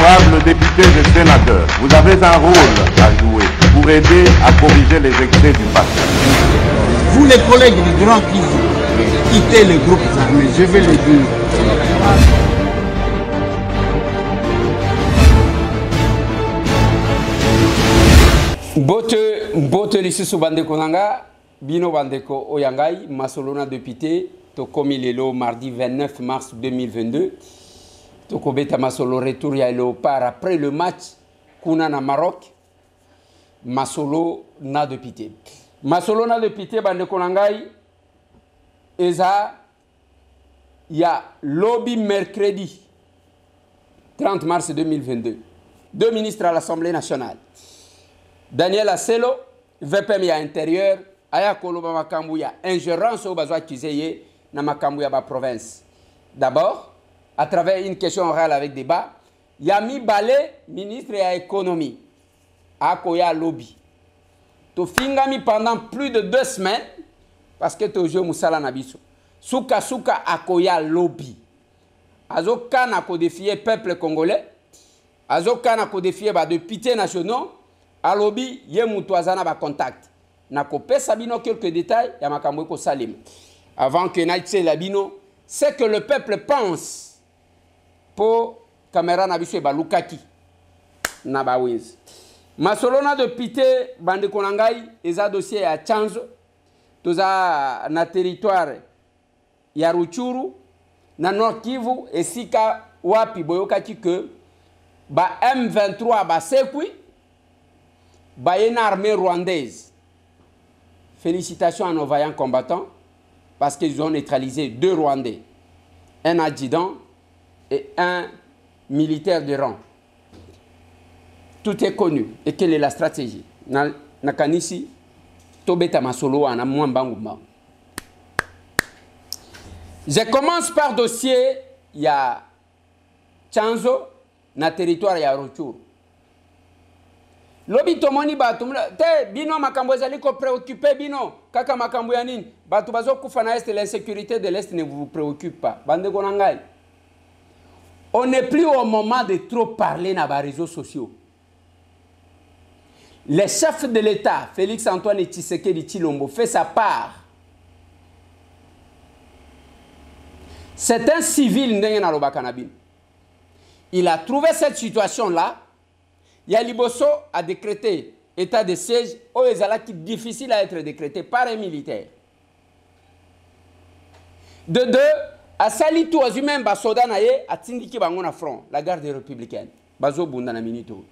Honorables députés et sénateurs, vous avez un rôle à jouer pour aider à corriger les excès du passé. Vous les collègues du Grand Kivu, quittez les groupes armés, je vais le dire. Bote lisusu bandeko nanga bino bandeko oyangai masolona député to komi lelo mardi 29 mars 2022 to kobeta masolo retour ya Léopard après le match kuna na Maroc masolo na député bandeko nangai eza ya lobby mercredi 30 mars 2022 deux ministres à l'Assemblée nationale Daniel Asselo, VPM ya intérieur, aya koloba makambu ya ingérence au bazwa kizeye na makambu ya ba province. D'abord, à travers une question orale avec débat, Yami Balé, ministre ya économie, akoya lobby. To fingami pendant plus de 2 semaines, parce que to jeu musala nabiso. Souka akoya lobby. Azo kana ko défier peuple congolais, azo kana ko défier ba députés nationaux. Alobi, ye mutuazana ba contact. Na kopesa bino quelques détails, ya makambo ko salim. Avant que naitse labino, c'est que le peuple pense pour caméra na biso ba lukaki na ba wins. Masolona de pité bande konangai eza dossier ya chanzo toza na territoire ya Ruchuru na Nord Kivu esika wapi boyokaki que ba M23 ba sekwi une armée rwandaise. Félicitations à nos vaillants combattants parce qu'ils ont neutralisé 2 Rwandais, un adjudant et un militaire de rang. Tout est connu. Et quelle est la stratégie? Nakanisi, Tobeta Masolo, Ana Mwambanguma. Je commence par dossier, il y a Chanzo, na territoire ya Ruchuru. Lobi tomoni batu te bino makambo ezali ko préoccupé bino kaka makambo ya nini batu bazo kufa na est l'insécurité de l'est ne vous préoccupe pas bande konangai. On n'est plus au moment de trop parler na ba réseaux sociaux. Le chef de l'État Félix Antoine Tshisekedi Tshilombo fait sa part. C'est un civil ndenge na lobaka na bino. Il a trouvé cette situation là. Yaliboso a décrété état de siège au ezalaki difficile à être décrété par un militaire. De deux, à Salitou aux humains basoda na ye a tindiki bango na front la garde républicaine. Bazo bunda na minito.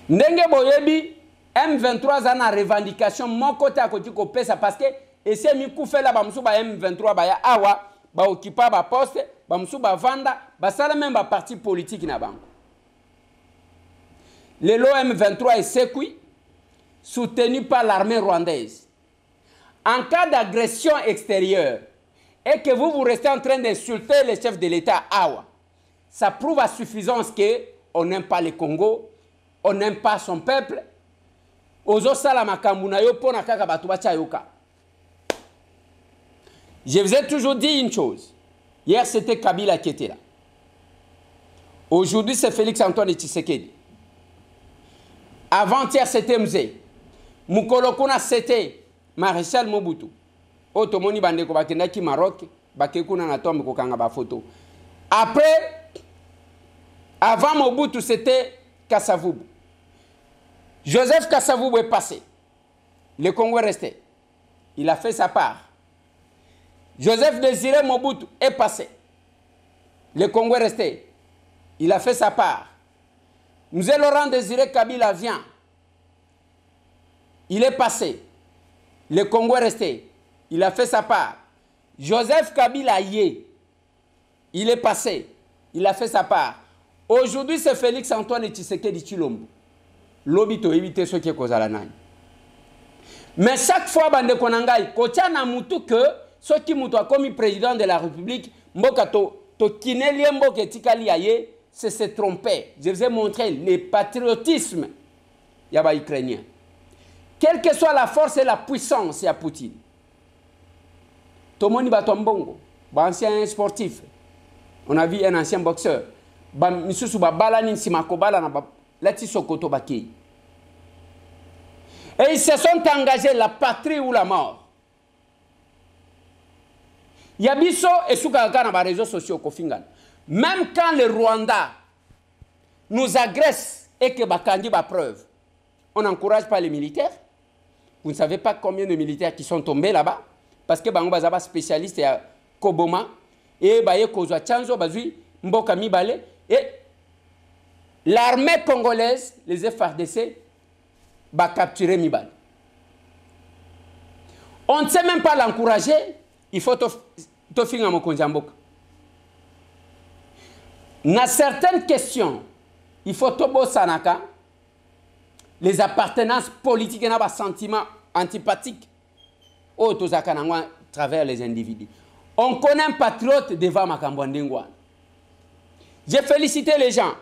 Ndenge boyebi M23 za na revendication mon côté à côté ko pesa parce que ese mi kufela ba musu ba M23 ba ya awa ba occupa ba poste ba musu ba vanda ba sala même ba parti politique na bango. Le M23 est sécuit, soutenu par l'armée rwandaise. En cas d'agression extérieure et que vous restez en train d'insulter le chef de l'État awa, ça prouve à suffisance qu'on n'aime pas le Congo, on n'aime pas son peuple. Ozo sala makambu na yo pona kaka batu bacha yoka. Je vous ai toujours dit une chose. Hier, c'était Kabila qui était là. Aujourd'hui, c'est Félix Antoine Tshisekedi. Avant-hier, c'était Mzee. Mukolokuna, c'était Maréchal Mobutu. Otomoni bandeko bakendaki Maroc, bakekuna na tombe kokanga ba photo. Après, avant Mobutu, c'était Kasavubu. Joseph Kasavubu est passé. Le Congo est resté. Il a fait sa part. Joseph Désiré Mobutu est passé. Le Congo est resté. Il a fait sa part. Mzee Laurent Désiré Kabila vient. Il est passé. Le Congo est resté. Il a fait sa part. Joseph Kabila Yé. Il est passé. Il a fait sa part. Aujourd'hui, c'est Félix Antoine Tshisekedi Tshilombo. Lobito éviter ce qui est causé à la nani. Mais chaque fois, bande konangai, kotia na mutu que ce qui mutu a commis président de la République, mboka to kinelie mboka etikali aye, c'est se tromper. Je vous ai montré le patriotisme yaba ukrainien. Quelle que soit la force et la puissance, il y a Poutine. Tomoni Batombongo, ancien sportif. On a vu un ancien boxeur. Misusu babala ni simakobala na lati sokoto baki. Et ils se sont engagés la patrie ou la mort. Yabiso et Soukaka na ba réseaux sociaux kofingan. Même quand le Rwanda nous agresse et que bakandi ba preuve, on n'encourage pas les militaires. Vous ne savez pas combien de militaires qui sont tombés là-bas parce que bango bazaba spécialiste à Koboma et baye kozwa chanzo bazui mboka mibale et l'armée congolaise, les FARDC va capturer Mibale. On ne sait même pas l'encourager, il faut te finir mon konjamboka. Dans certaines questions, il faut tobo sanaka les appartenances politiques et les sentiments antipathiques au à travers les individus. On connaît un patriote devant Makambondingwa. J'ai félicité les gens.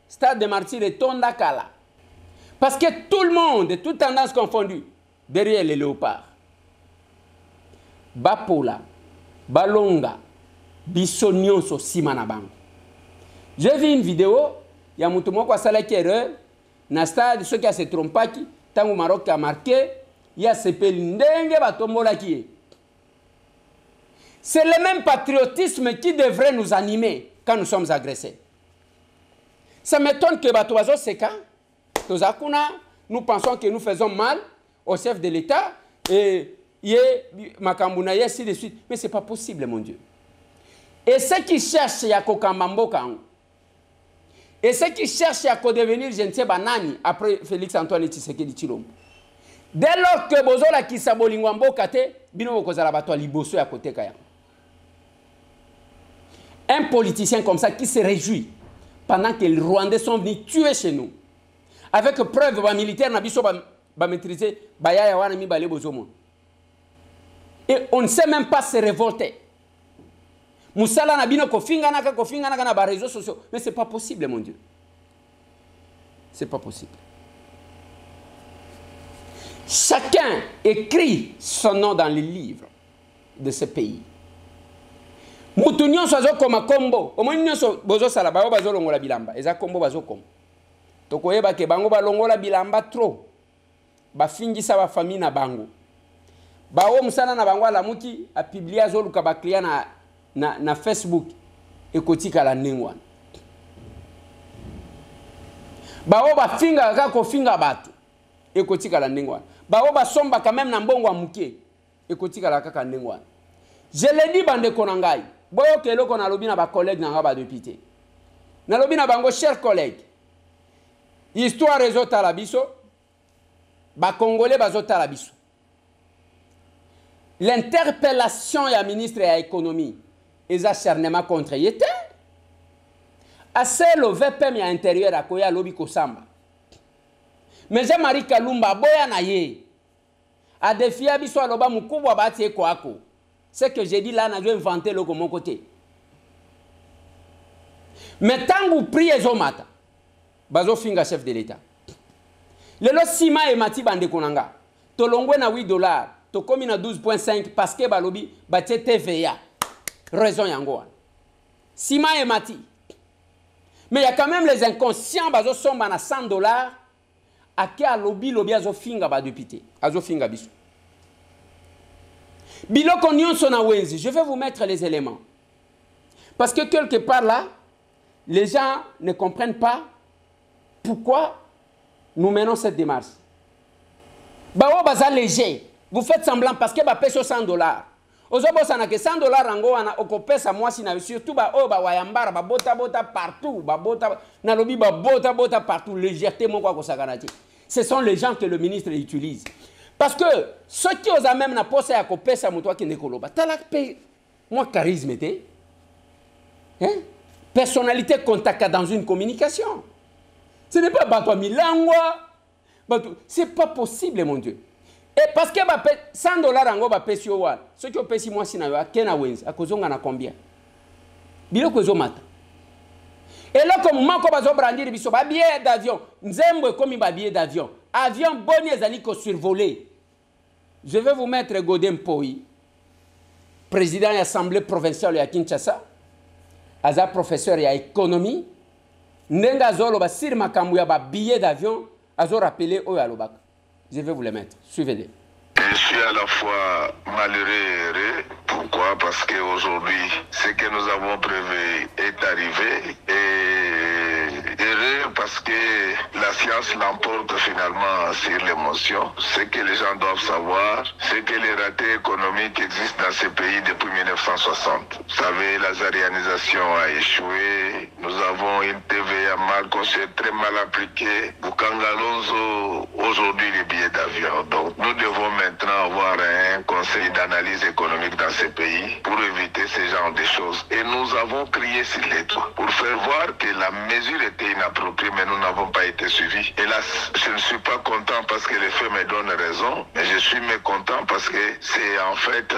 Stade de Martyrs et Tondakala. Parce que tout le monde, toute tendance confondue, derrière les léopards. Bapola, Balonga, Bissonion so Simanabang. J'ai vu une vidéo, il y a Moutoumou qui a salé erreur, dans le stade, ceux qui se trompé, tant que Maroc a marqué, il y a ce pelindenge batombola qui est. C'est le même patriotisme qui devrait nous animer quand nous sommes agressés. Ça m'étonne que Batoazo Seka, nous pensons que nous faisons mal au chef de l'État et Makambounaye, ainsi de suite. Mais ce n'est pas possible, mon Dieu. Et ceux qui cherchent à Kokambambo, et ceux qui cherchent à devenir, je ne sais pas, Nani, après Félix Antoine Tshisekedi Tshilombo. Dès lors que Bozola qui sabolingwambo kate, bino kozala bato liboso ya kote kaya. Un politicien comme ça qui se réjouit pendant que les Rwandais sont venus tuer chez nous. Avec preuve, les militaires n'ont maîtrisé et on ne sait même pas se révolter. Moussala Nabino kofinga na ba réseaux sociaux. Mais ce n'est pas possible, mon Dieu. Ce n'est pas possible. Chacun écrit son nom dans les livres de ce pays. Moutounion sozo koma kombo. Omonyo so bozo sala ba bazo longola bilamba. Eza kombo bazo kom. Tokoyeba ke bango ba longola bilamba trop. Ba fingisa ba famille na bango. Ba o musana na bango la muki a publier zo luka ba client na Facebook e kotika la nengwa. Ba o ba finga ka ko finga batu e kotika la nengwa. Ba o ba somba quand même na mbongo muke e kotika la kaka nengwa. Je l'ai dit bande konangai. Boyo ke loko na lobi na ba collègue na ba député. Na lobi na bango chers collègues. Histoire ezota la biso. Ba congolais bazota la biso. L'interpellation ya ministre ya économie les acharnements contre yete. Assez le VPM ya intérieur à koya lobi kosamba. Mais Jean-Marie Kalumba boya na ye. A défier biso aloba mukubwa bati eko ako. Ce que j'ai dit là, je vais inventer le mon côté. Mais tant que vous priez Zomata, bazo finga chef de l'État. Le lot Sima et Mati bande konanga. Tolongwe na $8, to komi na 12.5 parce que balobi batie TVA. Raison yango. Sima et Mati. Mais il y a quand même les inconscients bazo somba na $100 à qui a lobby azo finga ba député. Azo finga biso. Biloko nyonso na wenzi, je vais vous mettre les éléments. Parce que quelque part là, les gens ne comprennent pas pourquoi nous menons cette démarche. Bao baza léger. Vous faites semblant parce que ba pèse $100. Ozobo sana que $100 rango wana okopesa mwasi na surtout ba o ba wayambara ba bota partout, ba bota na lobi ba bota partout, légèreté mon quoi ko sakanati. Ce sont les gens que le ministre utilise. Parce que ceux qui osent même na poste à copé ça moutoua qui n'est koloba. Talak paye moi charisme était. Hein? Personnalité contact dans une communication. Ce n'est pas bateau milangwa. C'est pas possible mon Dieu. Et parce que $100 rango ba pesi owa. Ceux qui ont payé moi si na yo kena wenz akozonga na combien? Biloko ezomata. Et là comme moment ko bazo brandir biso ba billet d'avion, nzembo comme ba billet d'avion. Avion boni ezali ko survoler. Je vais vous mettre Godem Poi, président de l'Assemblée provinciale à Kinshasa. aza professeur ya économie ndenge azoloba sur makambo ya ba billet d'avion azo rappeler oyo alobaka. Je vais vous les mettre, suivez-les. Je suis à la fois malheureux et heureux. Pourquoi? Parce qu'aujourd'hui, ce que nous avons prévu est arrivé. Et heureux parce que la science l'emporte finalement sur l'émotion. Ce que les gens doivent savoir, c'est que les ratés économiques existent dans ce pays depuis 1960. Vous savez, la zarianisation a échoué. Nous avons une TVA mal conçue, très mal appliquée. Boukangalonzo, aujourd'hui, les billets d'avion. Donc, nous devons maintenant avoir un conseil d'analyse économique dans ce pays pour éviter ce genre de choses. Et nous avons crié sur les toits pour faire voir que la mesure était inappropriée, mais nous n'avons pas été suivis. Et là, je ne suis pas content parce que les faits me donnent raison, mais je suis mécontent parce que c'est en fait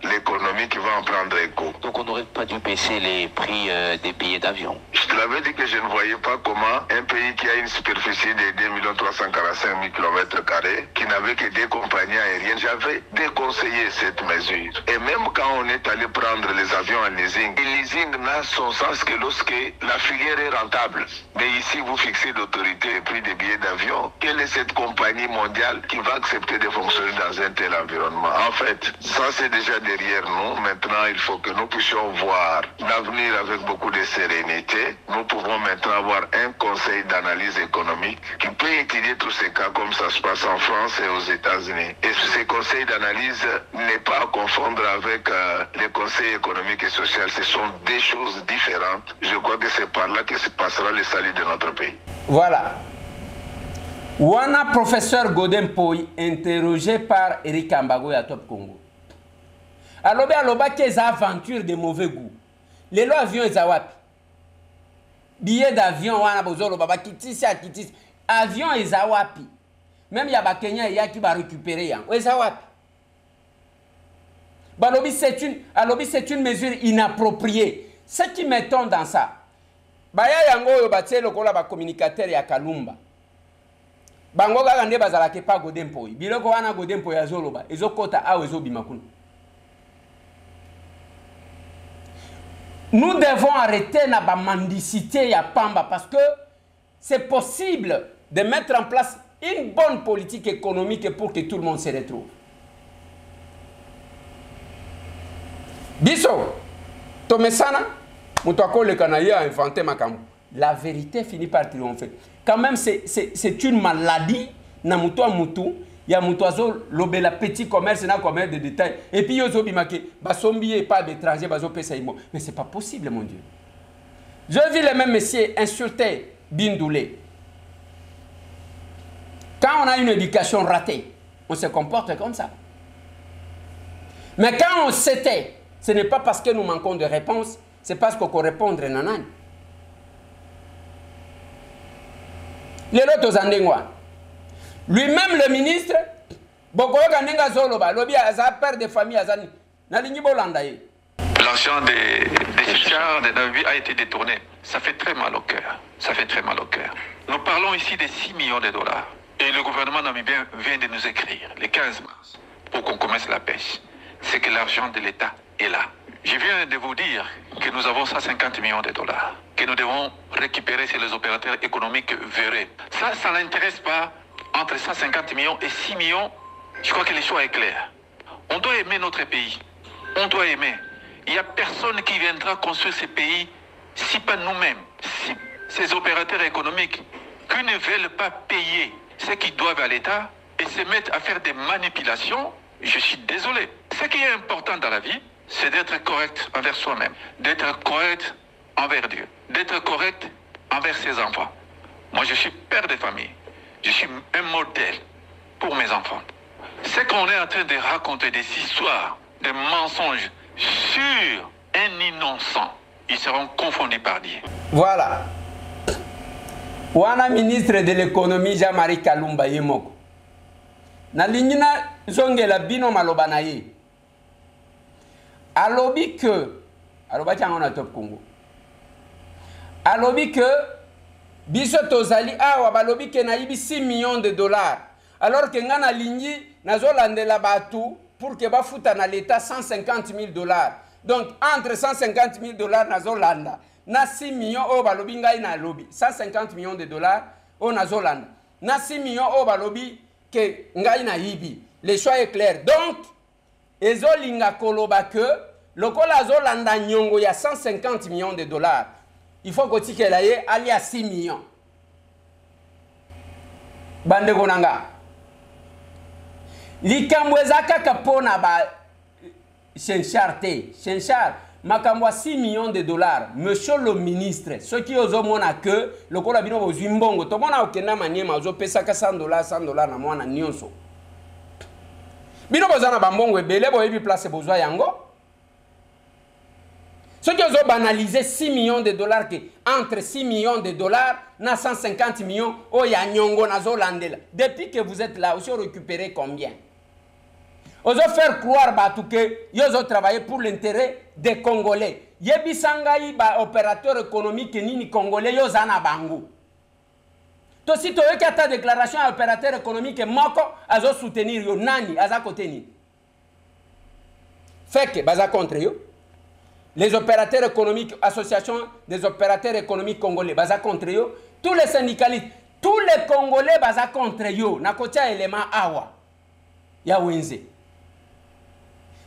l'économie qui va en prendre écho. Donc on n'aurait pas dû baisser les prix des billets d'avion. Je te l'avais dit que je ne voyais pas comment un pays qui a une superficie de 2 345 000 km², qui n'avait que des compagnies aériennes, j'avais déconseillé cette mesure. Et même quand on est allé prendre les avions en leasing, le leasing n'a son sens que lorsque la filière est rentable. Mais ici, vous fixez d'autorité le prix des billets d'avion. Quelle est cette compagnie mondiale qui va accepter de fonctionner dans un tel environnement? En fait, ça c'est déjà derrière nous. Maintenant, il faut que nous puissions voir l'avenir avec beaucoup de sérénité. Nous pouvons maintenant avoir un conseil d'analyse économique qui peut étudier tous ces cas comme ça se passe en France et aux États-Unis. Et ce conseil d'analyse n'est pas à confondre avec les conseils économiques et sociaux. Ce sont des choses différentes. Je crois que c'est par là que se passera le salut de notre pays. Voilà. Wana professeur Godin Poy, interrogé par Eric Ambago à Top Congo. Aloba des aventures de mauvais goût. Les lois avions et awapi. Billets d'avion, wana bozolo baba kitisi à kitisi. Avion et awapi. Même y'a ba Kenya et qui va récupérer yan. Et awapi. Balobi c'est une mesure inappropriée. Ce qui m'étonne dans ça. Baya yango yo batie lokola ba communicateur ya Kalumba. Bango kaka nde bazala ke pa Godin Poy. Biloko wana Godin Poy azoloba ezokota awo ezobima kuna. Nous devons arrêter la mendicité à Pamba parce que c'est possible de mettre en place une bonne politique économique pour que tout le monde se retrouve. Biso, Tomesana, Moutouako le Canaïe a inventé Makamou. La vérité finit par triompher. Quand même, c'est une maladie. Na Moutou Moutou. Il y a Moutouazo, l'obéla petit commerce, n'a commerce de détail. Et puis, il y a Zobimake, Basombi et pas d'étranger, Baso Pesaïmo. Mais ce n'est pas possible, mon Dieu. Je vis les mêmes messieurs insulter Bindoulé. Quand on a une éducation ratée, on se comporte comme ça. Mais quand on s'était, ce n'est pas parce que nous manquons de réponses, c'est parce qu'on peut répondre nanan. Les autres Andengwa. Lui-même, le ministre, père de famille, l'argent des Chichars, des Navis a été détourné. Ça fait très mal au cœur. Ça fait très mal au cœur. Nous parlons ici de 6 millions de dollars. Et le gouvernement namibien vient de nous écrire, le 15 mars, pour qu'on commence la pêche. C'est que l'argent de l'État est là. Je viens de vous dire que nous avons 150 millions de dollars, que nous devons récupérer sur les opérateurs économiques véreux. Ça n'intéresse pas. Entre 150 millions et 6 millions, je crois que le choix est clair. On doit aimer notre pays. On doit aimer. Il n'y a personne qui viendra construire ce pays si pas nous-mêmes, si ces opérateurs économiques qui ne veulent pas payer ce qu'ils doivent à l'État et se mettent à faire des manipulations. Je suis désolé. Ce qui est important dans la vie, c'est d'être correct envers soi-même, d'être correct envers Dieu, d'être correct envers ses enfants. Moi, je suis père de famille. Je suis un modèle pour mes enfants. Ce qu'on est en train de raconter des histoires, des mensonges sur un innocent, ils seront confondus par Dieu. Voilà. Wana ministre de l'économie Jean-Marie Kalumba Yemoko. Na lingina zongela bino maloba na ye. Alobi que aloba tiango na Top Congo. Alobi que biso tozali awa balobi ke na yibi 6 millions de dollars alors que ngana lingi nazolandela batu pour que bafuta na l'état 150 000 dollars Donc, entre 150 000 $ na Zolanda, na 6 millions au balobi ngai na lobby. 150 millions de dollars au na Zolanda. Na 6 millions au balobi que ngai na yibi. Le choix est clair. Donc, ezolinga koloba que lokola Zolanda nyongo ya 150 millions de $. Il faut que tu aille à 6 millions. Bande konanga. Likambweza kaka pona ba Chenchar te. Chenchar makamwa 6 millions de $. Monsieur le ministre, ce qui ozo mona que lokola bino bozwi mbongo to mona okenda maniema ozo pesa ka $100 na mwana nyonso. Bino bozana ba mbongo ebele boyebi place bozwa yango. Ce qui ont banalisé 6 millions de $, que entre 6 millions de $, na 150 millions, oh ya nyongo na Zolandela. Depuis que vous êtes là, vous avez récupéré combien? Vous avez fait croire que vous avez travaillé pour l'intérêt des Congolais. Yebi sangai ba opérateur économique ni Congolais yo zana bangu. To si to yeka ta déclaration à opérateur économique moko azo soutenir yo nani aza côté ni. Fait que baza contre yo. Les opérateurs économiques, association des opérateurs économiques congolais, baza contre yo. Tous les syndicalistes, tous les Congolais baza contre yo. Nakotia élément awa. Ya wenze.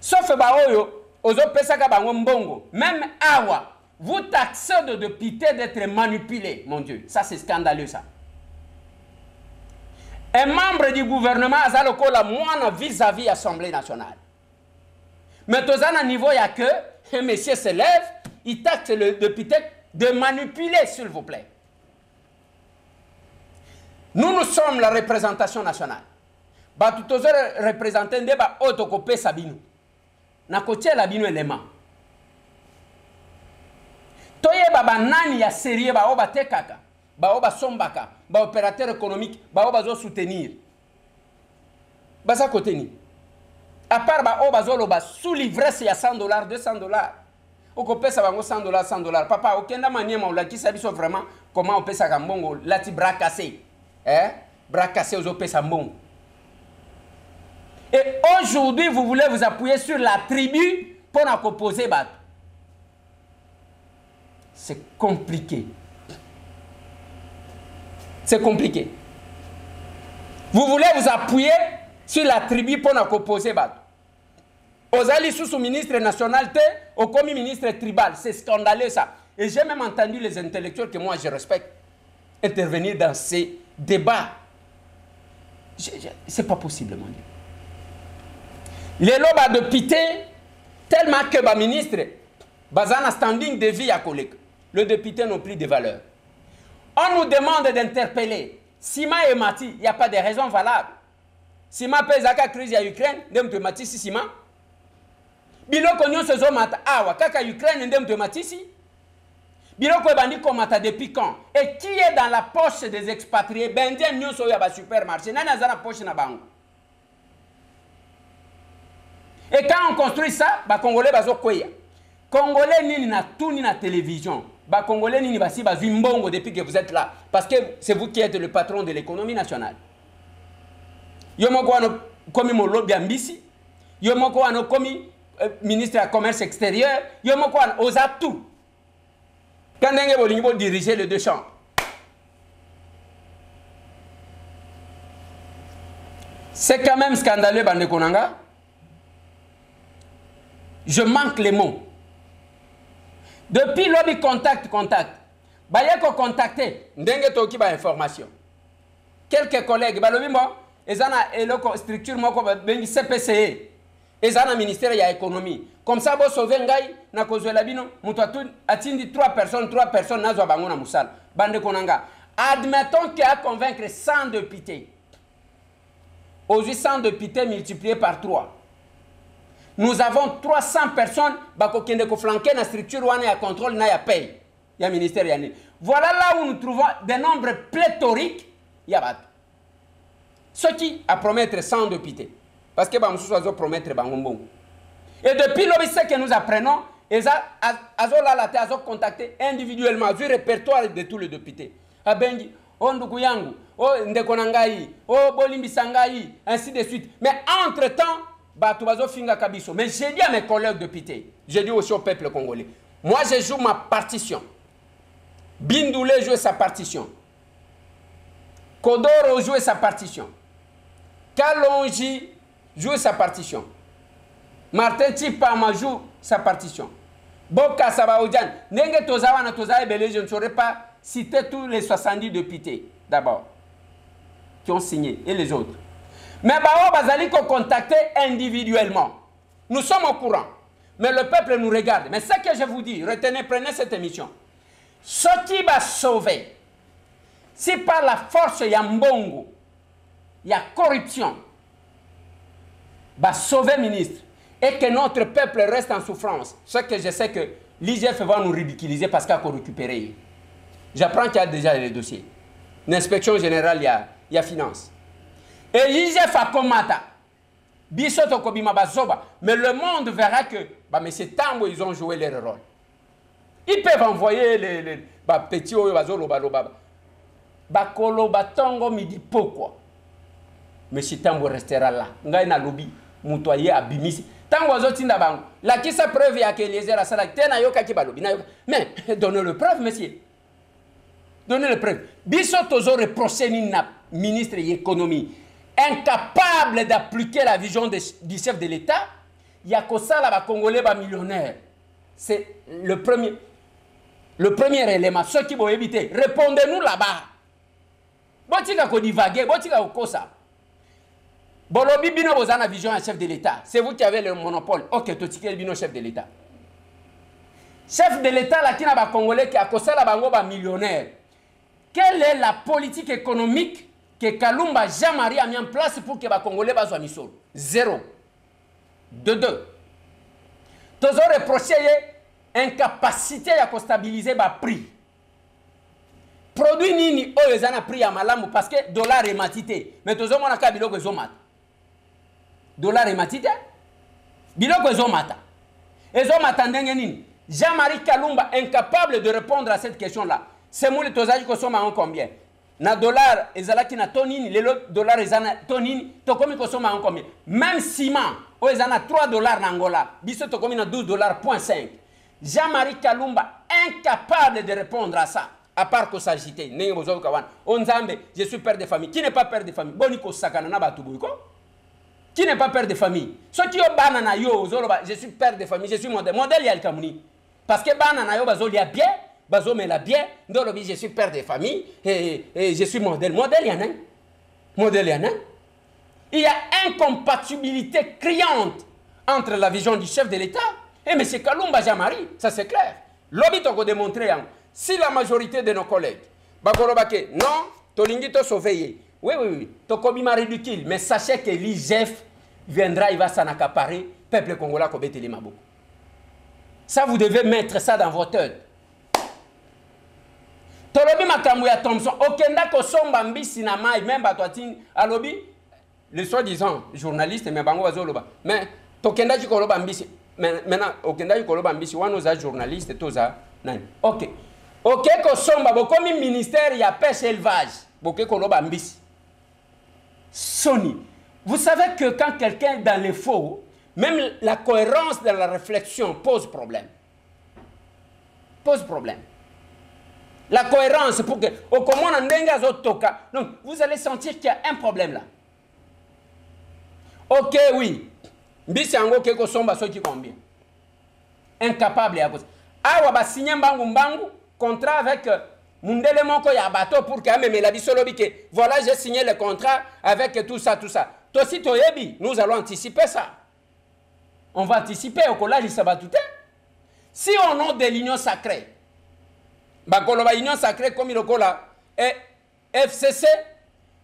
Sauf baoyo, ozo pesaka bango mbongo. Même awa, vous taxez de députés d'être manipulés, mon Dieu. Ça c'est scandaleux ça. Un membre du gouvernement a zaloko la moine vis-à-vis l'Assemblée nationale. Mais tous à niveau, il y a que un monsieur se lève, il taxe le député de manipuler, s'il vous plaît. Nous sommes la représentation nationale. Bah, tout aux représentants de ba autocopé Sabino. Na côté la bino élément. Toye baba nani ya sérieux ba oba tekaka, ba oba sombaka, ba opérateur économique, ba oba zo soutenir. Ba ça côté ni. À part ba obazolo ba sous l'ivresse ya $100, $200. Au copé ça va $100, $100. Papa, aucun manière on l'a qui sabi so vraiment comment on peut ça gambongo lati bras cassé. Bras cassé aux opé ça bon. Et aujourd'hui, vous voulez vous appuyer sur la tribu pour nous composer bat. C'est compliqué. C'est compliqué. Vous voulez vous appuyer sur la tribu pour nous composer bat. Aux alliés sous ministre national, au commis ministre tribal, c'est scandaleux ça. Et j'ai même entendu les intellectuels que moi je respecte intervenir dans ces débats. C'est pas possible, mon Dieu. Les lobes de pité, tellement que le ministre, bazana standing de vie à collègue, le député n'ont plus de valeur. On nous demande d'interpeller Sima et Mati, il n'y a pas de raison valable. Sima pezaka crise à Ukraine, ndem te Mati si Sima. Biloko nyon se zo mata awa, kaka Ukraine ndem te Mati si. Biloko bandi komata depuis quand? Et qui est dans la poche des expatriés? Bendien nyon so ya ba supermarché, nana za na poche na bango. Et quand on construit ça, les Congolais bazo koya. Congolais nini na tout ni na télévision. Les Congolais nini basi bazu mbongo depuis que vous êtes là. Parce que c'est vous qui êtes le patron de l'économie nationale. Yomoko ano komi mo lobby ambisi. Yomoko ano komi ministre du commerce extérieur. Yomoko ano osa tout. Quand ndenge bolingi bo diriger les deux chambres. C'est quand même scandaleux bande konanga. Je manque les mots. Depuis lobby contact. Bayeko contacté, ndenge toki ba information. Quelques collègues, balobi mo, ezana eloko structure moko bengi CPCE. Ezana ministère ya économie. Comme ça bo sauver ngai na kozwela bino, mutu atindi 3 personnes nazo bango na musala. Bande konanga. Admettons qu'il a convaincre 100 députés. Aujourd'hui 100 députés multipliés par 3. Nous avons 300 personnes qui ont flanqué la structure où on a contrôle, on a paye. Il y a un ministère. Voilà là où nous trouvons des nombres pléthoriques. Il y a ceux qui a promettre 100 députés. Parce que nous promettre bon. Et depuis l'objet que nous apprenons, ils ont contacté individuellement du répertoire de tous les députés. Abengi, Ndukuyangu, Ndekonangai, Bolimbisangai, ainsi de suite. Mais entre-temps, Mais j'ai dit à mes collègues députés, j'ai dit aussi au peuple congolais, moi je joue ma partition. Bindoulé joue sa partition. Kodoro joue sa partition. Kalonji joue sa partition. Martin Tipama joue sa partition. Boka Sabaoudian, Nenge Tozawana Tozawa Belé, je ne saurais pas citer tous les 70 députés d'abord qui ont signé et les autres. Mais Bao Bazali qu'on contacté individuellement. Nous sommes au courant. Mais le peuple nous regarde. Mais ce que je vous dis, retenez, prenez cette émission. Ce qui va sauver, si par la force il y a Mbongo, il y a corruption, va sauver le ministre et que notre peuple reste en souffrance. Ce que je sais que l'IGF va nous ridiculiser parce qu'il a récupéré. J'apprends qu'il y a déjà les dossiers. L'inspection générale, il y a finance. Et l'IGF a combattu. Mais le monde verra que M. Tambo, ils ont joué leur rôle. Ils peuvent envoyer les petits Bakolo Batongo midi pourquoi. M. Tambo restera là. Ngai na lobby, mutoye abimisi. Tango azotinda bango. La qui sa preuve ya que les era sala tena yoka ki balobi na yoka. Mais donnez le preuve monsieur. Donnez le preuve. Biso tozo reprocher ni na ministre de l'économie incapable d'appliquer la vision du chef de l'État. Yakosa la ba congolais ba millionnaire. C'est le premier élément. Ceux qui vont éviter, répondez-nous là-bas. Botika ko divaguer, botika ko kosa. Bolobi bino bozana vision un chef de l'État. C'est vous qui avez le monopole. Ok, totike bino chef de l'État. Chef de l'État là qui n'a pas congolais qui a kosa la bango ba millionnaire. Quelle est la politique économique que Kalumba Jean-Marie a mis en place pour que les Congolais soient mis sur? Zéro. De deux. Tous ont reproché incapacité à stabiliser le prix. Produit nini o ezana prix à malamu parce que dollar est matité. Mais tous ont mon biloko ezomata. Dollar est matité. Biloko ezomata. Ezomata ndenge nini? Jean-Marie Kalumba incapable de répondre à cette question-là. C'est moi le tozaji ko soma en combien? Na dollar ezalaki na tonini, les dollars ezana tonini, tokomi ko soma en combien? Même ciment, o ezana 3 dollars na Angola, biso tokomi na 12 $.5. Jean-Marie Kalumba incapable de répondre à ça, à part que s'agiter. Nenge bozo kawan. Onzambe, je suis père de famille. Qui n'est pas père de famille? Boni ko sakana na batu boyko. Qui n'est pas père de famille? Ceux qui ont banana yo, je suis père de famille, je suis modèle. Modèle yal kamuni. Parce que banana yo bazoli a bien. Bazo me la bien, je suis père de famille et je suis modèle. Modèle, il y en a. Modèle, il y en a. Il y a incompatibilité criante entre la vision du chef de l'État et M. Kalumba Jean-Marie. Ça, c'est clair. L'objet a démontré. Si la majorité de nos collègues, Bakorobake, non, Tolingi to sauveillé. Oui. Tokobima ridicule. Mais sachez que l'IGF viendra, il va s'en accaparer. Peuple congolais, Kobete Limabou. Ça, vous devez mettre ça dans votre tête. Tolobi makambo ya Thompson, okenda ko somba mbisi na mai, même batwatini, alobi, le soi-disant journaliste, mais bango bazoloba. Mais tokenda jikoloba mbisi, maintenant, okenda jikoloba mbisi, wanoza journaliste, toza, nani. Ok. Ok, ko somba, bokomi ministère ya pêche élevage, boké koloba mbisi. Sony. Vous savez que quand quelqu'un est dans les faux, même la cohérence de la réflexion pose problème. Pose problème. La cohérence pour que au comment toka. Donc vous allez sentir qu'il y a un problème là. Ok oui. Mbisi ango keko somba soki combien? Incapable à cause. Awa ba signer mbangu contrat avec Mundele moko ya bateau pour que même la bisolobi que voilà j'ai signé le contrat avec tout ça. Toi si toyebi, nous allons anticiper ça. On va anticiper au collage du sabatouté. Si au nom de l'union sacrée bakoloba union sacrée comme ilokola et FCC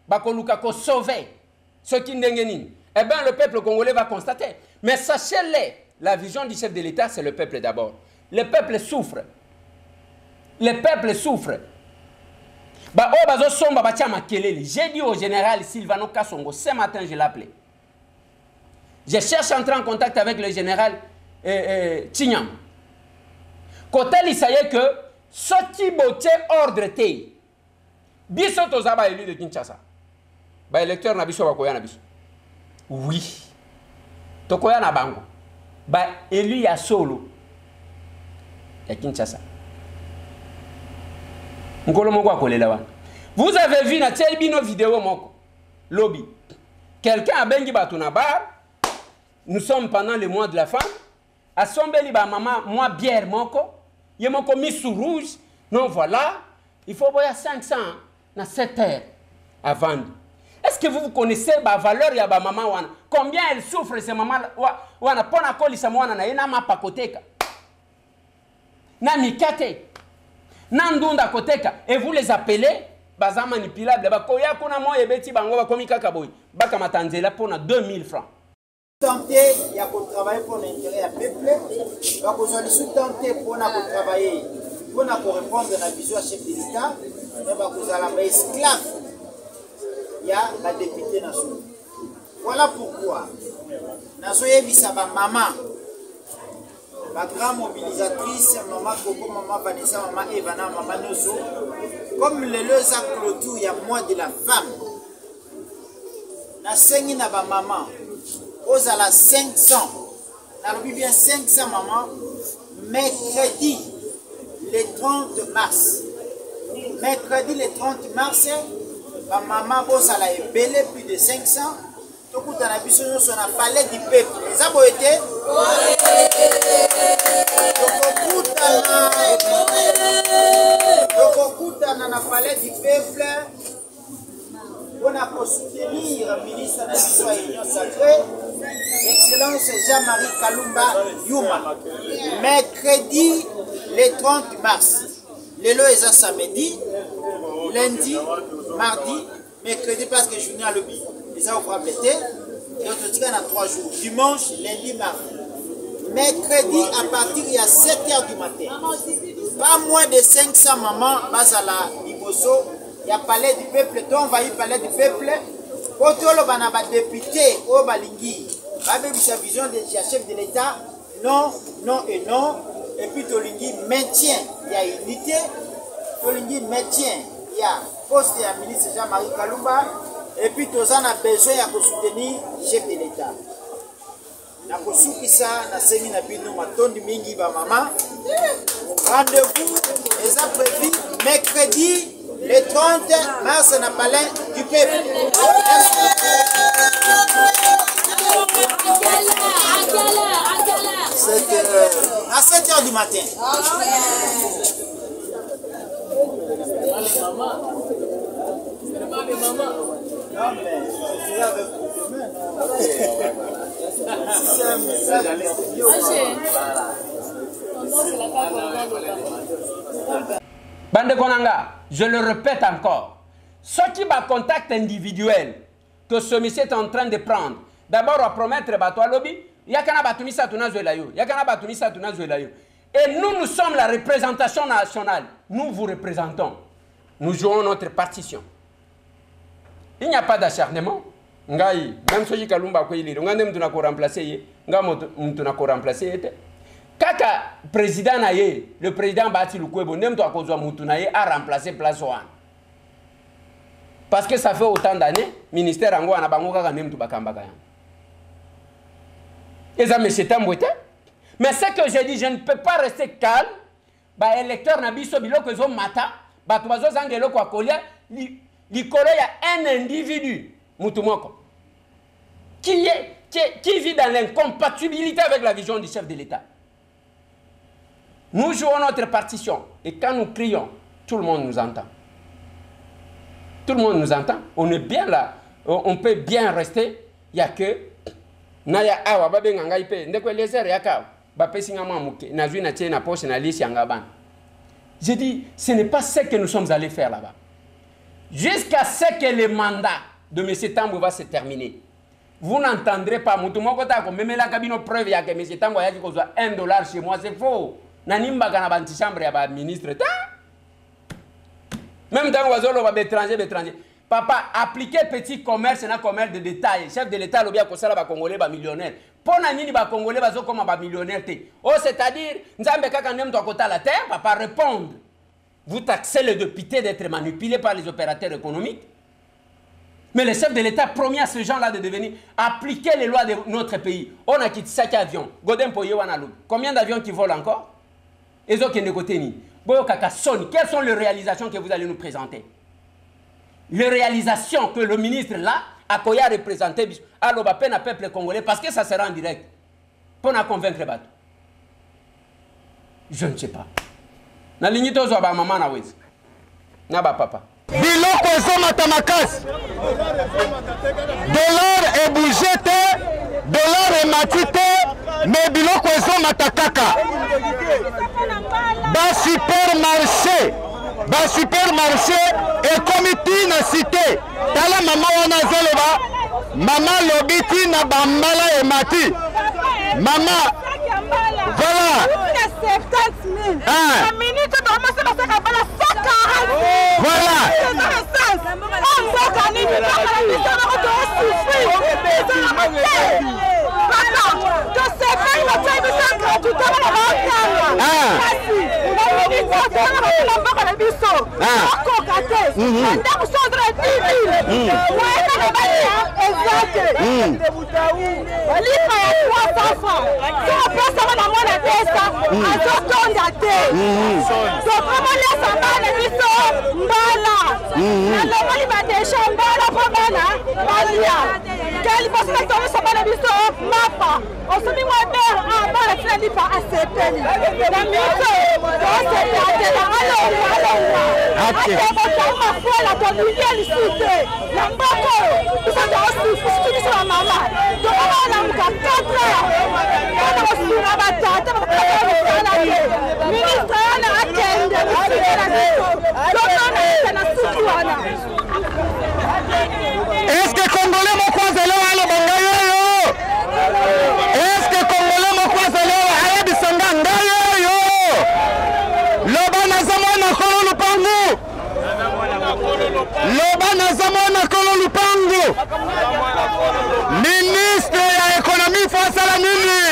bakoluka ko sauver ce qui n'engeni. Eh bien le peuple congolais va constater. Mais sachez-le, la vision du chef de l'État c'est le peuple d'abord. Le peuple souffre. Le peuple souffre. Bah oh bazo somba batia makelele. J'ai dit au général Silvano Kasongo ce matin je l'ai appelé. Je cherche à entrer en contact avec le général Tignam. Côté il s'agit que ce qui botte ordre té. Biso tozaba élu de Kinshasa. Ba électeur na biso bakoya na biso. Oui. tokoya na bango ba élu ya solo ya Kinshasa ngolo moko akolela wana. Vous avez vu na télébino vidéo moko lobby quelqu'un a bengi bato na bar. Nous sommes pendant le mois de la femme. A sombeli ba maman moi bière moko ye moko mis sous rouge. Non voilà, il faut boire 500 na 7 heures à vendre. Est-ce que vous connaissez la valeur ya ba maman wana? Combien elle souffre ces maman wana pona kolisa mwana na ina mapa koteka. Na mikate. Na ndunda koteka et vous les appelez baza manipulable ba koya kuna mo ebeti bango ba komi kaka boy. Baka matanzela pona 2000 francs. Tenter, il y a pour travailler pour l'intérêt du peuple. Donc vous allez sous-tenter pour travailler, pour répondre à la vision chef de l'État. Vous allez être esclave. Il y a la députée nationale. Voilà pourquoi. Nazoyebisa maman, ma grande mobilisatrice, maman Coco, maman Vanessa, maman Evana, maman Nozo, comme le leurs actes autour, il y a moins de la femme. Nasengi na ba maman. Aux à la 500, on bien 500 maman, mercredi le 30 mars. Mercredi le 30 mars, ma maman bosse à la belé plus de 500. Tout le monde a parlé du peuple. Les aboyés. On a parlé du peuple. On a soutenir le ministre de la Union sacrée, Excellence Jean-Marie Kalumba Yuma. Mercredi le 30 mars. Le lo est samedi, lundi, mardi, mercredi parce que je viens à l'objet. Les gens ont frappété. Et on te dit qu'on a 3 jours. Dimanche, lundi, mardi. Mercredi à partir de 7 h du matin. Pas moins de 500 mamans, Basala, Iboso. Il y a palais du peuple, donc on va y parler du peuple. Quand on a député au Balingi, avec sa vision de chef de l'État, non, non et non. Et puis Tolingi maintient, il y a unité. Tolingi maintient, il y a poste de ministre Jean-Marie Kalumba. Et puis Tozan a besoin de soutenir le chef de l'État. Na kosukisa na semi na bino matondi mingi ba maman. Rendez-vous est prévu mercredi le 30 mars na palais du peuple. À 7 h du matin. Bande Konanga, je le répète encore, ceux qui ont contact individuel que ce monsieur est en train de prendre, d'abord à promettre à lobby, et nous sommes la représentation nationale, nous vous représentons, nous jouons notre partition. Il n'y a pas d'acharnement. Même si Kalumba ko il ngande mtu nako remplacer nga mtu nako remplacer kaka président na ye le président Bati Lukwebo ndem to akozwa mtu na ye a remplacer place wana parce que ça fait autant d'années ministère ango na bango kaka ndem to bakambaka ya eza monsieur Tambwete. Mais ce que j'ai dit, je ne peux pas rester calme ba électeur na biso biloko ezo mata ba to bazo zangelo kwa kolia likolo ya un individu Moutoumoko, qui vit dans l'incompatibilité avec la vision du chef de l'État. Nous jouons notre partition et quand nous crions, tout le monde nous entend. Tout le monde nous entend. On est bien là. On peut bien rester. Il n'y a que Naya Awa Babenganga Ipe, Ndekwe Lezer Yakao, Bapesingaman Mouke, Nazui Natie na poche na lisi Yangaban. J'ai dit, ce n'est pas ce que nous sommes allés faire là-bas. Jusqu'à ce que le mandat de M. Tambou va se terminer. Vous n'entendrez pas. Même la cabine preuve que M. Tambou a dit qu'on soit $1 chez moi, c'est faux. Nanimba Ganabanti chambre à ministre. Même dans les étrangers. Papa, appliquer petit commerce et un commerce de détail. Chef de l'État, l'obia pour ça, les Congolais, les millionnaires. Pour les Congolais, les comme les millionnaires. Oh, c'est-à-dire, nous avons besoin la terre, papa, répondre. Vous taxez les députés d'être manipulés par les opérateurs économiques. Mais le chef de l'État promet à ces gens-là de devenir appliquer les lois de notre pays. On a quitté 5 avions. Combien d'avions qui volent encore? Quelles sont les réalisations que vous allez nous présenter? Les réalisations que le ministre là a représenté à l'Obapen à peuple congolais parce que ça sera en direct. Pour nous convaincre les bateaux. Je ne sais pas. Na lignito zo ba maman na wezi. Na ba papa. Biloko ezomata makasi. Dollar ebouge te, dollar emati te, mais biloko ezomata kaka. Ba supermarché ekomi tina cité. Tala mama wana zoloba, mama lobiti na bambala emati. Mama, voilà. 70 000. La minute normalement c'est parce qu'elle va la 140 000. Voilà. Est-ce que Congolais mon croisé là bangayo? Est-ce que Congolais mon croisé là ayabi sanganga yo? Loba na zamona kolo lupangu. Loba na zamona kolo lupangu. Ministre ya économie face à la nini?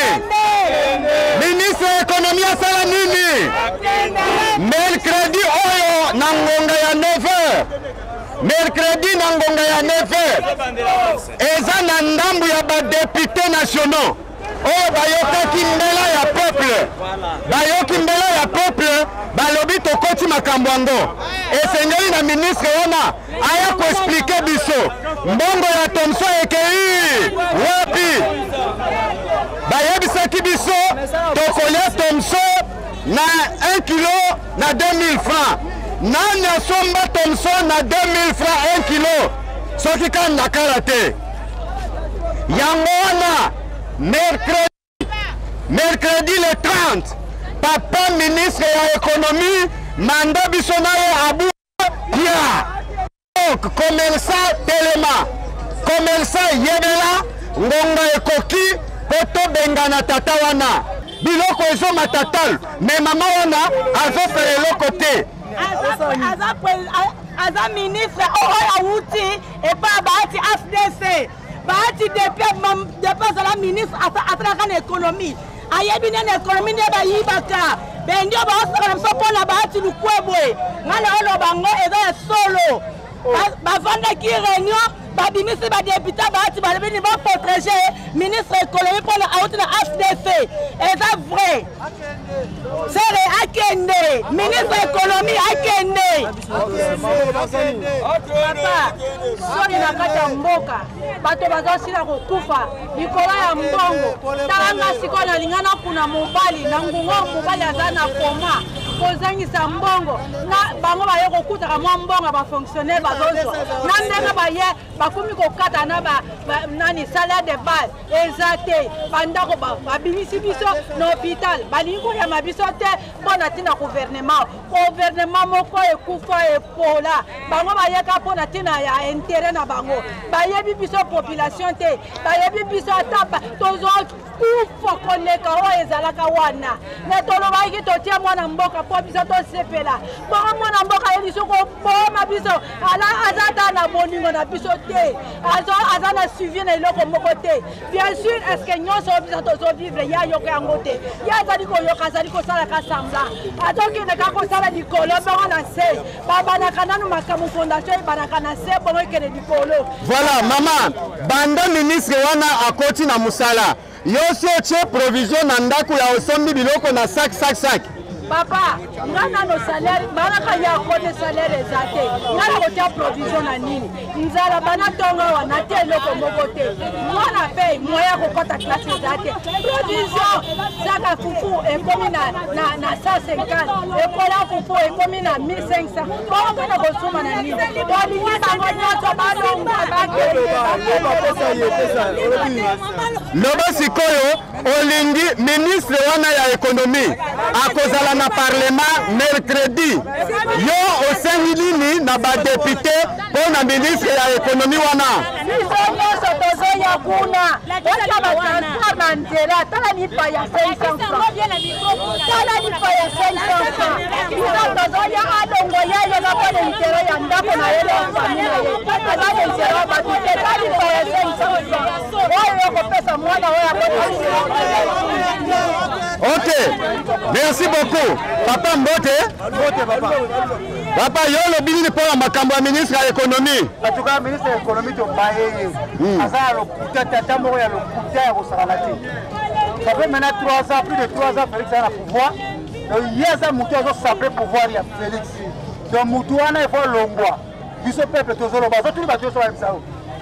Ministre ya économie face à la nini? Mercredi oyo na ngonga ya 9h. Mercredi na ngonga ya 9h. Eza na ndambu ya ba députés nationaux. Oh bayoki mbela ya peuple. Bayoki mbela ya peuple. Balobi tokoti makambo yango. Esengeli na ministre wana aya ko expliquer biso. Mbongo ya Thomson ekei wapi? Bayebisaki biso tokolia Thomson na 1 kilo na 2000 francs. Nani asomba Thomson na 2000 francs 1 kilo. Soki kanda karate. Yango wana mercredi le 30 papa ministre ya économie manda biso naye abu ya. Donc commerçant Telema, commerçant Yebela, ngonga ekoki poto bengana tata wana. Biloko ezo matatal, mais maman wana azo faire l'autre Aza ministre Oya Wuti et pas Bahati FDC. Bahati depuis la ministre à l'économie. Ayebi na économie ne ba yibaka. Bendio ba osaka mso pona Bahati lukwebwe. Ngana olo bango eza solo. Ba vanda ki réunion ba bimisi ba député Bahati ba bini ba protéger ministre économie pour la haute na FDC. Eza vrai. C'est akende ministre économie akende. Papa, sori na kata mboka. Bato bazosila kokufa likolo ya mbongo. Talanga sikola lingana kuna mobali na ngungo mobali azana koma. Kozangisa mbongo na bango baye kokutaka mwa mbongo ba fonctionnaire bazozwa. Na ndenga baye bakumi kokata na ba nani salaire de base ezate bandako ba bimisi biso na hôpital balingo ya mabiso te pona tina gouvernement moko ekufa epola bango bayeka pona tina ya intérêt na bango bayebi biso population te bayebi biso atapa tozo kufa koleka oyo ezalaka wana me tolobaki totia mwana mboka mpo biso tosepela bongo mwana mboka ye biso koboma biso aza ata na boningo na biso te aza na suivi na eloko moko te bien sûr est ce que nyonso oyo biso tozovivre ya yoka yango te ye azali koyoka azali kosalaka semblant azokende kaka kosala likolo bongo na se babanaka nanu makambo fondation ebanaka na se bongo ekende likolo. Voilà mama banda ministre wana akoti na musala yosi otie provision na ndako ya osombi biloko na sac. Papa, ngana no salaire, banaka ya kote salaire ezate. Ngana kotia provision na nini? Nzala bana tonga wana te loko moko te. Mwana paye moya kokota classe ezate. Provision saka fufu ekomi na 150. Ekola fufu ekomi na 1500. Bongo na kosoma na nini? Bolingi bango nyoto balonga Loba sikoyo olingi ministre wana ya économie akozala na parlement mercredi yo osengi nini na ba député pour na ministre ya économie wana biso tozoya kuna wala batransfer na nzela tala lipa ya 500 tala lipa ya 500 biso tozoya alongo yayo na pole intero ya ndako na yele famille tala intero batute tala lipa ya 500 oyo kopesa mwana oyo Ok, merci beaucoup. Papa Mbote. Papa, yo le bini pour la makambo ministre de l'économie. En tout cas, ministre de l'économie, tu as ça le ça fait maintenant 3 ans, plus de 3 ans, Félix a le pouvoir. Il y a ça, Moutou a sablé pouvoir, il y a Félix. Donc Moutou a il faut l'ongwa. Biso peuple, tous les bateaux, tous les bateaux sont comme ça.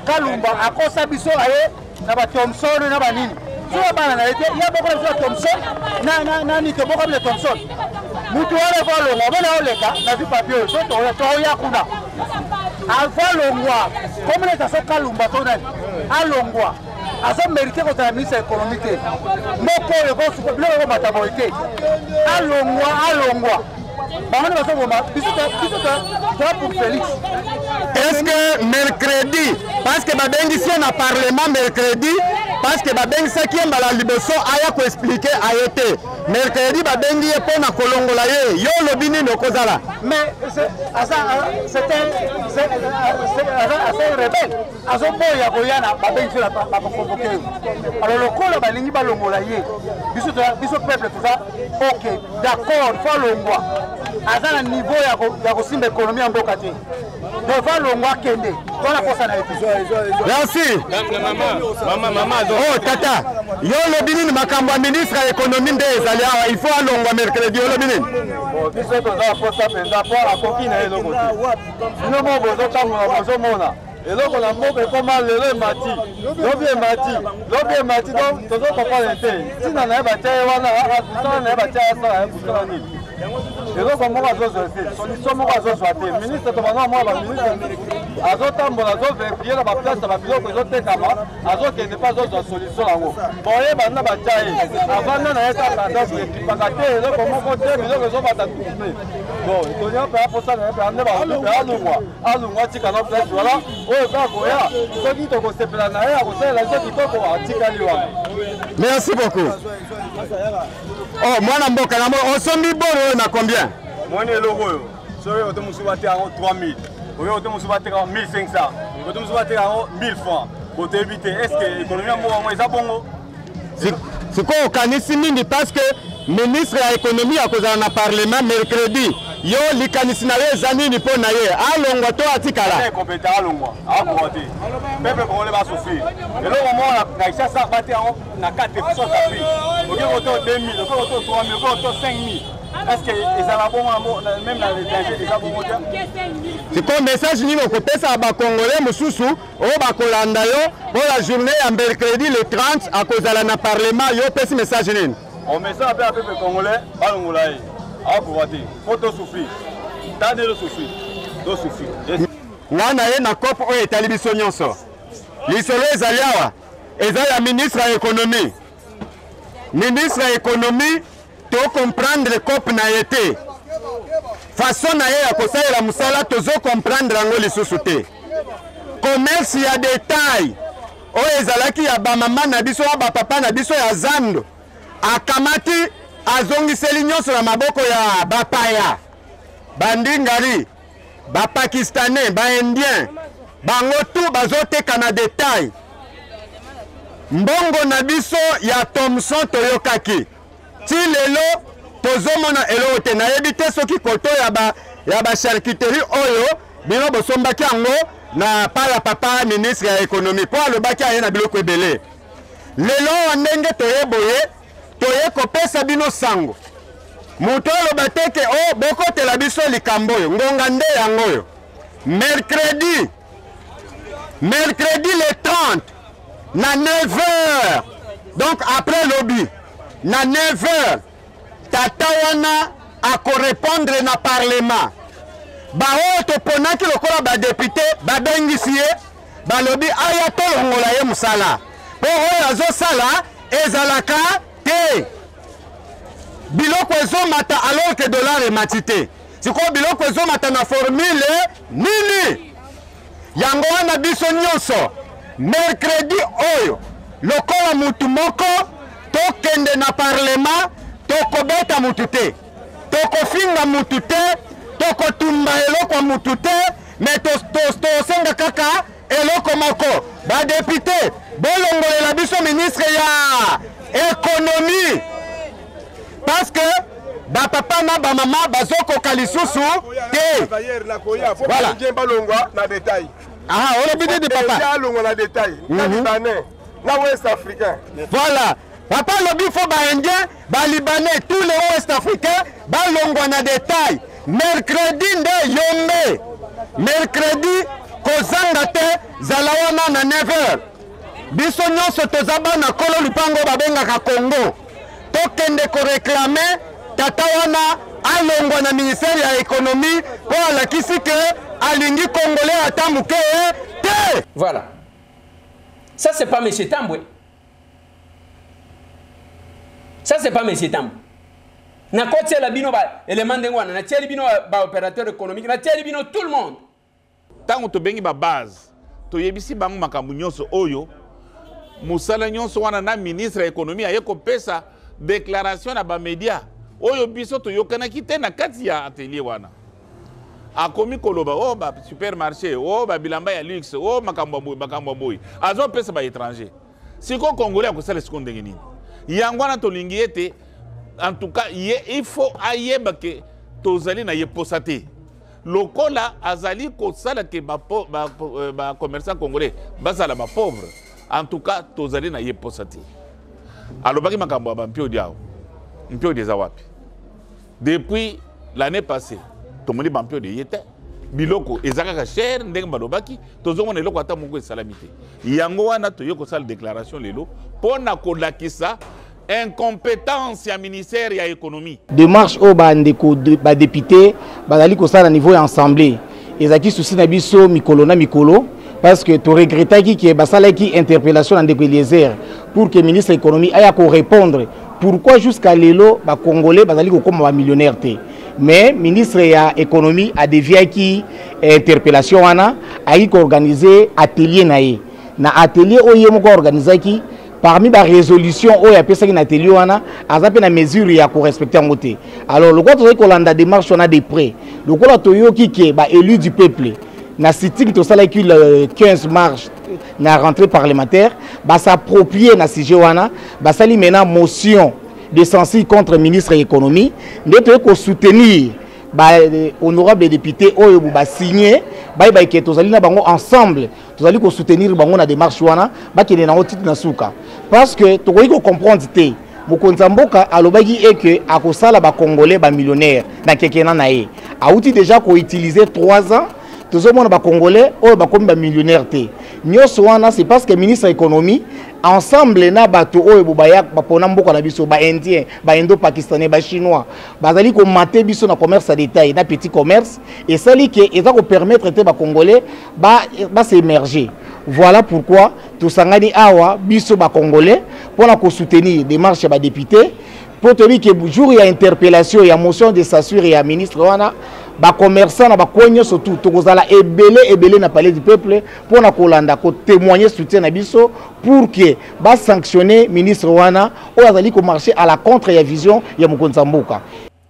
Kalumba, à cause de Biso, il y a Thompson, il y a Banini. Il y a beaucoup de Thompson, il y a beaucoup de Thompson. Moutou a le vol, on va le cas, la vie papier, il y a Kuna. Alpha Longwa, comme les assos Kalumba, à Longwa, à son mérité contre la ministre économique. Moko, le bon souffle, le mataboïté. À Longwa. Pour Félix. Est-ce que mercredi, parce que Babengi si on a parlement mercredi, parce que Babengi ça qui est la liboso aya ko expliquer ayete. Mercredi Babengi est pour na kolongola ye, yo lobini no kozala. Mais c'était assez rebelle. Azo boya boyana Babengi la pas convoquer. Alors le col balingi balongola ye. Biso peuple tout ça. OK, d'accord, faut longwa. Azana niveau ya kosimba économie en bokati. Devant longwa kende. Voilà pour ça na épisode. Merci. Maman. Oh tata, yo lobini ni makambo ministre ya économie nde ezali awa, il faut alongwa mercredi yo lobini. Bon, biso to za posa penda pour la coquine et le côté. Nous mo bozo tango bozo mona. eloko na mboka ekoma lelo emati lobi emati donc tozokomprendre te ntina na ye batia ye wana asala na ye batia ye asala ye kusala nini eloko moko azozwa te solution moko azozwa te ministre tobanda mwa baministre azotambola azoverifie na baplace na babiloko ezotekama azokende mpe azozwa solution yango boyeba na batia ye avanda na ye kaka donc ekipaka te eloko moko te biloko ezobata tourne bon etonia mpe aposa na ye mpe ande baoto mpe alungwa tika na place wala oyo mpe akoya soki tokosepela na ye akosalela so kitoko atikali wana. Merci beaucoup. Oh, mwana mboka na osombi boro na combien? Mwana eloko oyo soki oto mosusu bateka yango 3000 oyo oto mosusu bateka 1500 oto mosusu bateka yango 1000 francs botoyebi te estce économie ya mboka yango eza bongo sikoyo okanisi mingi parce que ministre ya économie akozala na parlement mercredi yo likanisi na ye eza nini mpo na ye alongwa to atikala kompeta alongwa akoka te peuple congolais basofrir eloko moko na ishasa bate yango na 4 puissance afrique okoki koto 2000 okoki koto 3000 okoki koto 5000 est-ce que ezala bongo même na l'étranger eza bongo te sikoyo message nini okopesa bakongolais mosusu oyo bakolanda yo mpo la journée ya mercredi le 30 akozala na parlement yo opesi message nini omesa mpe ya peuple congolais balongola ye akoka te po tosouffrir tande tosouffrir nga na ye na cope oyo etali biso nyonso lisolo ezali awa eza ya ministre ya économie ministre ya économie tocomprendre cope na ye te façon na ye ya kosalela mosala tozokomprendre yango lisusu te commerce ya détail oyo ezalaki ya bamama na biso ya bapapa na biso ya zando akamati azongiseli nyonso na maboko ya bapaya bandingari bapakistanais baindien bango tu bazoteka na detail mbongo na biso ya Thomson toyokaki ti lelo tozomona eloko te nayebi te soki koto ya bacharcuterie oyo bino bosombaki yango na pala papa ministre ya économie po alobaki aye na biloko ebele lelo ndenge toyeboye toye kopesa bino sango moto aloba te ke o bokotela biso likambo oyo ngonga nde yango oyo mercredi le 30 na 9h donc après lobby na 9h tata wana akorépondre na parlement baoyo toponaki lokola badepute babengisi ye balobi aya tolongola ye mosala mpo oyo azosala ezalaka te biloko ezomata alors que dollar emati te sikoyo biloko ezomata na formule nini yango wana biso nyonso mercredi oyo lokola mutu moko tokende na parlement tokobeta mutu te tokofinga mutu te tokotumba eloko ya mutu te me tosenga kaka eloko moko badepute bolongolela biso ministre ya économie parce que bapapa na bamama bazokoka lisusu te voilà olobi nini papa voilà papa alobi fo baindien balibanais tous les ouest africains balongwa na détail mercredi nde yombe mercredi kozanga te zala wana na 9h biso nyonso toza bana kolo lupango babengaka Congo tokende koreklame tata wana alongwa na ministère ya économie po alakisi ke alingi congolais ata muke te. Voilà, ça c'est pas M. Tambwe, ça c'est pas M. Tambwe. Na kote la bino ba élément ndengwana na tieli bino ba opérateur économique na tieli bino tout le monde. Tango to bengi ba base to yebisi bango makambu nyonso oyo musala nyonso wana na ministre ya économie aye kopesa déclaration na ba média oyo biso to yokana kite na kati ya atelier wana akomi koloba o ba supermarché o ba bilamba ya luxe o makambo boy azo pesa ba étranger siko congolais akosala siko ndenge nini yango wana to lingi ete en tout cas il faut ayeba ke tozali na yeposa te lokola azali kosala ke ba commerçant congolais bazala ba pauvre en tout cas tozali na yeposa te alobaki makambo ba mpio diao mpio des awapi depuis l'année passée tomoni ba mpio de yete biloko ezaka cher ndenge balobaki tozomona eloko ata moko esalami te yango wana toyoko sala déclaration lelo pona kolakisa incompétence ya ministère ya économie. Démarche au bandeko ba député bazali ko sala niveau ya assemblée ezaki souci na biso mikolo na mikolo parce que to regrettaki que basala ki interpellation na ndeko Eliezer pour que ministre de l'économie aya ko répondre pourquoi jusqu'à lelo ba congolais bazali ko koma ba millionnaire te mais ministre ya économie a dévié ki interpellation wana ayi ko organiser atelier na atelier oyo moko organiser ki parmi les résolutions où il y a personne qui a été wana azape na mesure ya ko respecter en côté alors le quoi to ko landa démarche on a des prêts le quoi to yo ki ba élu du peuple na sitting to sala ki le 15 mars na rentrée parlementaire ba s'approprier na sujet wana ba sali maintenant motion de censure contre ministre de l'économie de ko soutenir ba honorable député oyo ba signer ba ke tozali na bango ensemble tozali ko soutenir bango na démarche wana ba kene na otite na suka parce que tokoki ko comprendre te mokonza mboka alobaki et que akosala ba congolais ba millionnaire na kekena na ye auti déjà ko utiliser 3 ans tozomona ba congolais oyo ba komi ba millionnaire te nyonso wana c'est parce que ministre de l'économie ensemble na bato oyo bobaya bapona mboka na biso ba indien ba indo pakistanais ba chinois bazali ko mater biso na commerce à détail na petit commerce et sali que eza ko permettre te ba congolais ba s'émerger. Voilà pourquoi tout sangani awa biso ba congolais pour la soutenir démarche ba député pour te dire que jour il y a interpellation il y a motion de censure et à ministre wana ba commerçant na ba konyo surtout tokozala ebele na palais du peuple pour na kolanda ko témoigner soutien na biso pour que ba sanctionner ministre wana o azali ko marcher à la contre ya vision ya mokonza mboka.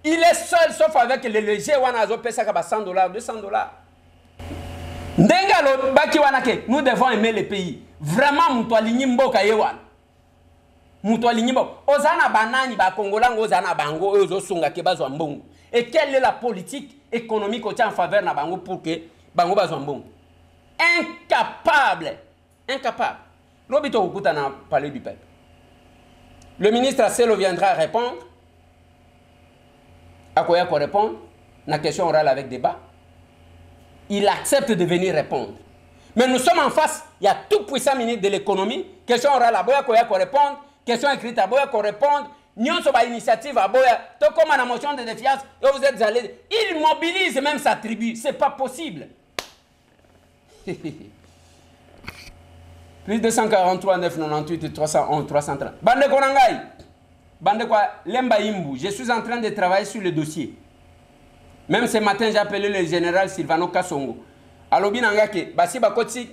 Il est seul sauf avec le léger wana azo pesa ka ba $100 $200. Ndengalo baki wana ke nous devons aimer le pays. Vraiment muto alinyi mboka ye wana. Muto alinyi mboka. Ozana banani ba kongolango ozana bango ozo sunga ke bazwa mbongo. Et quelle est la politique économique au en faveur na bango pour que bango bazwa mbongo? Incapable. Incapable. Lobito okuta na palais du peuple. Le ministre Asselo viendra répondre. Akoya ko répondre na question orale avec débat. Il accepte de venir répondre. Mais nous sommes en face, il y a tout puissant ministre de l'économie, question orale à boya ko répondre, question écrite à boya ko répondre, nyon so ba initiative à boya, to comme la motion de défiance, et vous êtes allés, il mobilise même sa tribu, c'est pas possible. Plus de 143 998 311 330. Bande Konangai. Bande quoi Lemba Imbu, je suis en train de travailler sur le dossier. Même ce matin, j'ai appelé le général Silvano Kassongo. Alors, binangake, basi bakoti,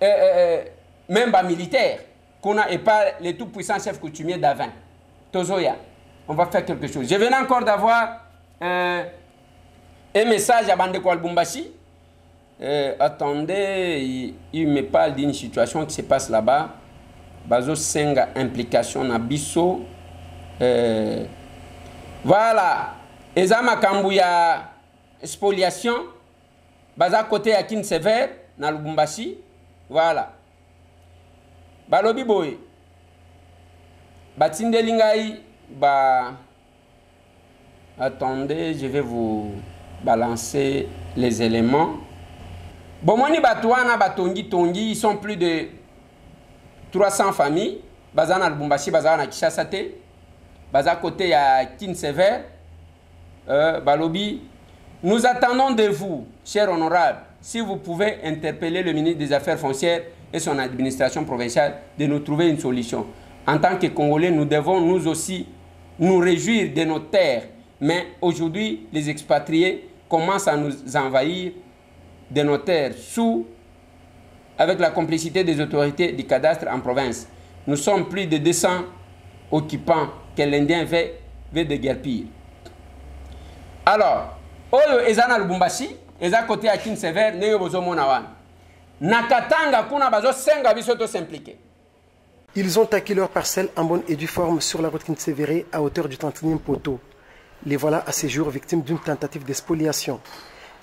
même bas militaire, qu'on a et pas les tout puissants chefs coutumiers d'Avin. Tozoya, on va faire quelque chose. Je venais encore d'avoir un message à Bande Kwalbumbashi. Attendez, il me parle d'une situation qui se passe là-bas. Bazo Senga implication na biso. Voilà. Ezama Kambuya spoliation. Baza côté à Kin Sever, na Lubumbashi. Voilà. Balobi boy. Batinde Lingai. Attendez, je vais vous balancer les éléments. Bomoni Batouana, Batongi, Tongi, ils sont plus de 300 familles. Baza na Lubumbashi, Baza na Kishasate. Baza côté à Kin Sever. Balobi, nous attendons de vous, cher honorable, si vous pouvez interpeller le ministre des Affaires foncières et son administration provinciale de nous trouver une solution. En tant que Congolais, nous devons nous aussi nous réjouir de nos terres. Mais aujourd'hui, les expatriés commencent à nous envahir de nos terres avec la complicité des autorités du cadastre en province. Nous sommes plus de 200 occupants que l'Indien veut déguerpir. Alors, oyo ezana Lubumbashi, eza côté à Kin Sever, neyo bozo monawan. Nakatanga kuna bazo senga biso to s'impliquer. Ils ont acquis leur parcelle en bonne et due forme sur la route Kin Sever à hauteur du 31e poteau. Les voilà à ces jours victimes d'une tentative d'expoliation.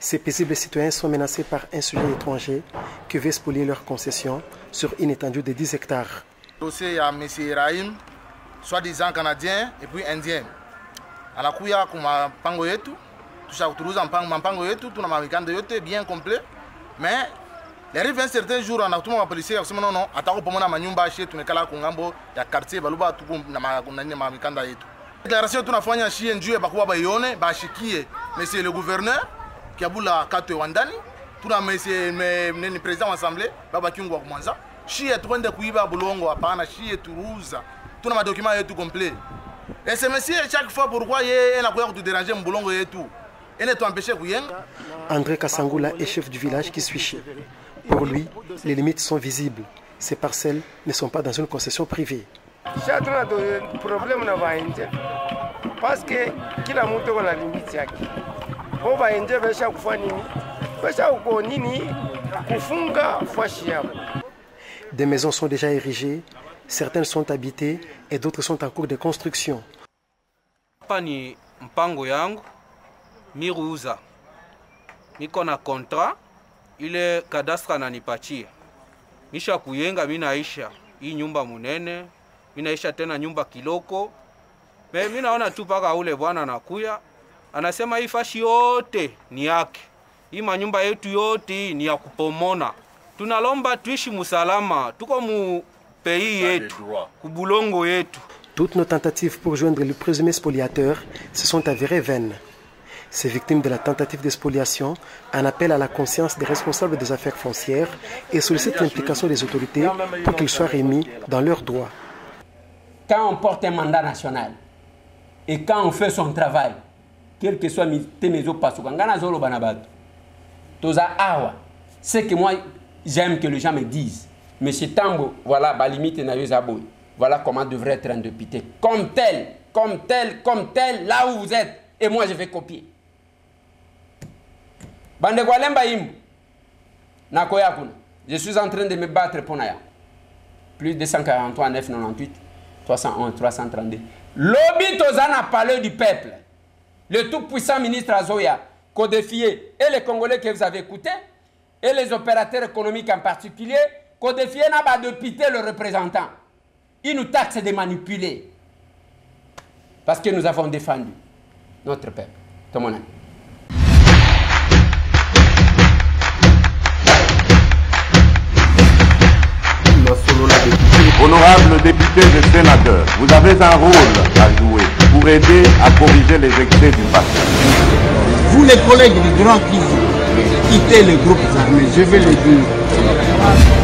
Ces paisibles citoyens sont menacés par un sujet étranger qui veut spolier leur concession sur une étendue de 10 hectares. Dossier à M. Rahim, soi-disant canadien et puis indien. Anakuya kuma pango yetu tushakutuluza mpango yetu tuna mamikanda yote bien complet, mais il arrive un certain jour on a tout mon policier kusema non atako pomona manyumba yetu tunekala kungambo ya quartier baluba tuku na mamikanda yetu. Déclaration tunafanya shie njue bakuwa bayone bashikie monsieur le gouverneur Kiabula Kato Wandani tuna monsieur le président de l'assemblée baba Kiungwa Kumwanza shie tuende kuiba bulongo hapana shie turuza tuna madokima yetu complet. Et ce monsieur, chaque fois, pourquoi il a tout déranger mon boulot et tout. Il est empêché de André Kassangoula est chef du village qui suit chez. Pour lui, les limites sont visibles. Ces parcelles ne sont pas dans une concession privée. Parce que kila mtu ana limiti yake. Oba nje besha kufanya nini? Besha uko nini kufunga fashi yao. Des maisons sont déjà érigées, certaines sont habitées et d'autres sont en cours de construction. Pani mpango yangu miruza. Niko na contrat ile kadastra ananipatia. Misha kuyenga minaisha hii nyumba munene, minaisha tena nyumba kiloko. Mimi naona tu paka ule bwana anakuya, anasema hii fashi yote ni yake. Hii manyumba yetu yote ni ya kupomona. Tunalomba tuishi musalama, tuko mu pays yetu, kubulongo yetu. Toutes nos tentatives pour joindre le présumé spoliateur se sont avérées vaines. Ces victimes de la tentative d'expoliation en appellent à la conscience des responsables des affaires foncières et sollicitent l'implication des autorités pour qu'ils soient remis dans leurs droits. Quand on porte un mandat national et quand on fait son travail, quel que soit mes opasouka. Ngana zolo banabato. Toza awa. C'est que moi, j'aime que les gens me disent. Monsieur Tambo, voilà, ma limite na yozaboy. Voilà comment devrait être un député. Comme tel, comme tel, comme tel, là où vous êtes. Et moi, je vais copier. Bande Gwalemba Imbu. Nakoyakuna. Je suis en train de me battre pour Naya. Plus de 143, 998, 311, 332. Lobby Tozana parlé du peuple. Le tout-puissant ministre Azoya, codifié, et les Congolais que vous avez écoutés, et les opérateurs économiques en particulier, codifié n'a pas de pité le représentant. Il nous taxe de manipuler. Parce que nous avons défendu notre peuple. Tout le monde. Honorables députés et sénateurs, vous avez un rôle à jouer pour aider à corriger les excès du passé. Vous les collègues du Grand qui quittez les groupes armés, je vais le dire.